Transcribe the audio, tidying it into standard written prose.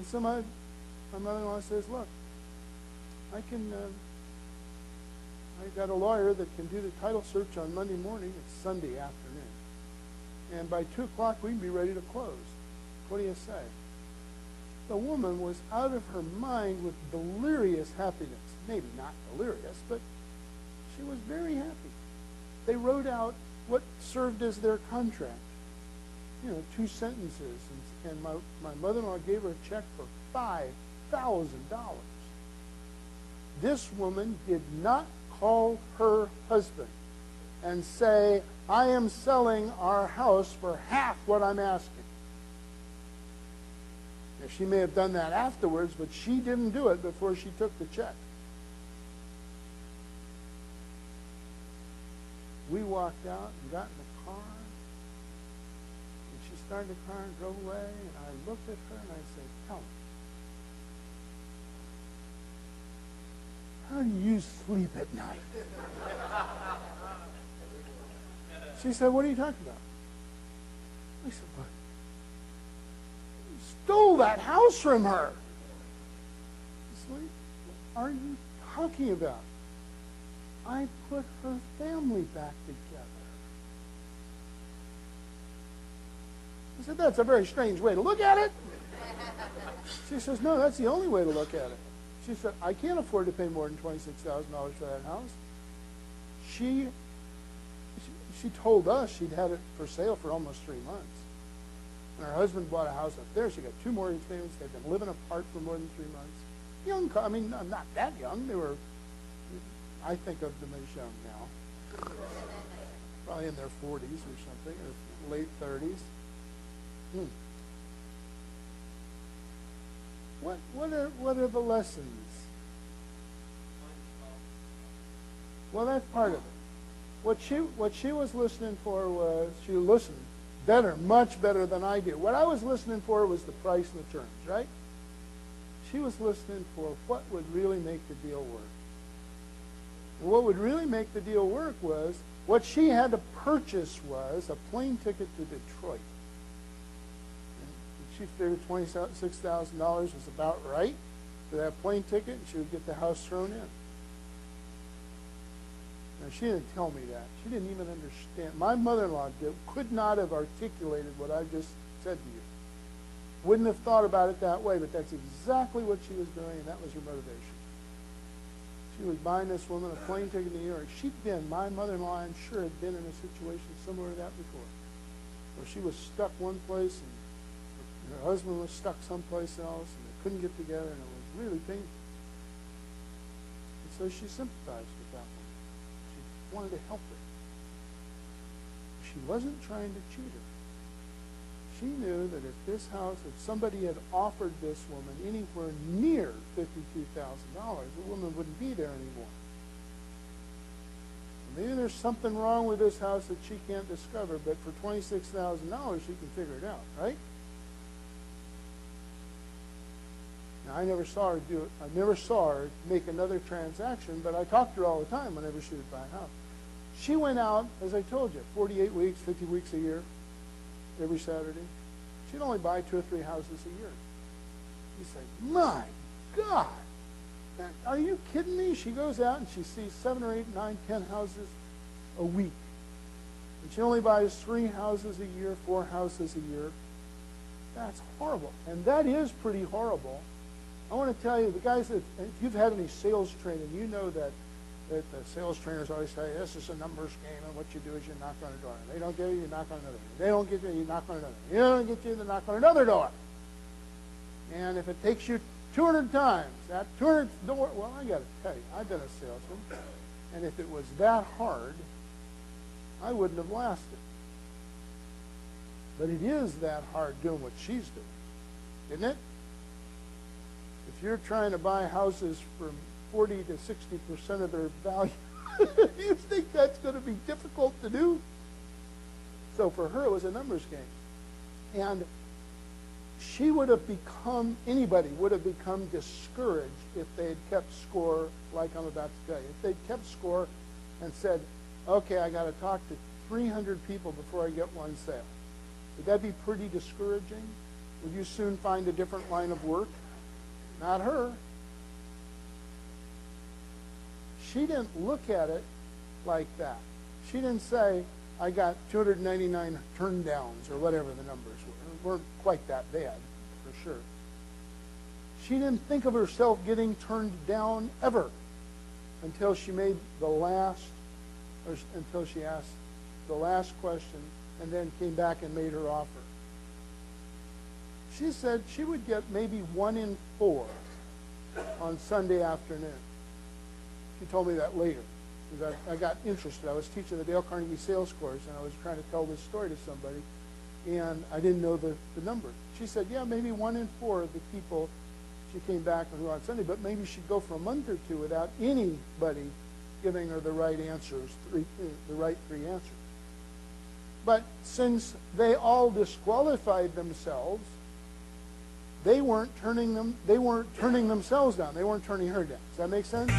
And so my mother-in-law says, look, I got a lawyer that can do the title search on Monday morning. It's Sunday afternoon. And by 2 o'clock, we can be ready to close. What do you say? The woman was out of her mind with delirious happiness. Maybe not delirious, but she was very happy. They wrote out what served as their contract. 2 sentences. And my mother-in-law gave her a check for $5,000. This woman did not call her husband and say, I am selling our house for half what I'm asking. Now, she may have done that afterwards, but she didn't do it before she took the check. We walked out and got in the car, and she started the car and drove away, and I looked at her and I said, tell me, how do you sleep at night? She said, what are you talking about? I said, what? You stole that house from her. She said, what are you talking about? I put her family back together. I said, that's a very strange way to look at it. She says, no, that's the only way to look at it. She said, I can't afford to pay more than $26,000 for that house. She told us she'd had it for sale for almost 3 months. And her husband bought a house up there. She got 2 mortgage payments. They've been living apart for more than 3 months. I mean, not that young. They were, I think of them as young now. Probably in their 40s or something, or late 30s. What are the lessons? Well, that's part of it. What she was listening for was, she listened better, much better than I do. What I was listening for was the price and the terms, right? She was listening for what would really make the deal work. And what would really make the deal work was, what she had to purchase was a plane ticket to Detroit. She figured $26,000 was about right for that plane ticket, and she would get the house thrown in. Now, she didn't tell me that. She didn't even understand. My mother-in-law could not have articulated what I just said to you. Wouldn't have thought about it that way, but that's exactly what she was doing, and that was her motivation. She was buying this woman a plane ticket to New York. My mother-in-law, I'm sure, had been in a situation similar to that before, where she was stuck one place and her husband was stuck someplace else, and they couldn't get together, and it was really painful. And so she sympathized with that woman. She wanted to help her. She wasn't trying to cheat her. She knew that if somebody had offered this woman anywhere near $52,000, the woman wouldn't be there anymore. Maybe there's something wrong with this house that she can't discover, but for $26,000, she can figure it out, right? Now, I never saw her do it. I never saw her make another transaction, but I talked to her all the time whenever she would buy a house. She went out, as I told you, 48 weeks, 50 weeks a year, every Saturday. She'd only buy 2 or 3 houses a year. You say, my God, are you kidding me? She goes out and she sees 7 or 8, 9, 10 houses a week. And she only buys 3 houses a year, 4 houses a year. That's horrible. And that is pretty horrible. I want to tell you, the guys that, if you've had any sales training, you know that the sales trainers always say, this is a numbers game, and what you do is you knock on a door. They don't get you, you knock on another door. They don't get you, you knock on another door. You don't get you, they knock on another door. And if it takes you 200 times, that 200th door, well, I got to tell you, I've been a salesman, and if it was that hard, I wouldn't have lasted. But it is that hard doing what she's doing, isn't it? If you're trying to buy houses for 40 to 60% of their value, you think that's going to be difficult to do? So for her, it was a numbers game. And she would have become, anybody would have become discouraged if they had kept score like I'm about to tell you. If they'd kept score and said, okay, I got to talk to 300 people before I get one sale. Would that be pretty discouraging? Would you soon find a different line of work? Not her. She didn't look at it like that. She didn't say, I got 299 turn downs, or whatever the numbers were. Weren't quite that bad, for sure. She didn't think of herself getting turned down ever until she made the last, or until she asked the last question and then came back and made her offer. She said she would get maybe 1 in 4 on Sunday afternoon. She told me that later, because I got interested. I was teaching the Dale Carnegie sales course, and I was trying to tell this story to somebody, and I didn't know the number. She said, yeah, maybe 1 in 4 of the people she came back with her on Sunday, but maybe she'd go for a month or two without anybody giving her the right answers, the right 3 answers. But since they all disqualified themselves, they weren't turning themselves down. They weren't turning her down. Does that make sense?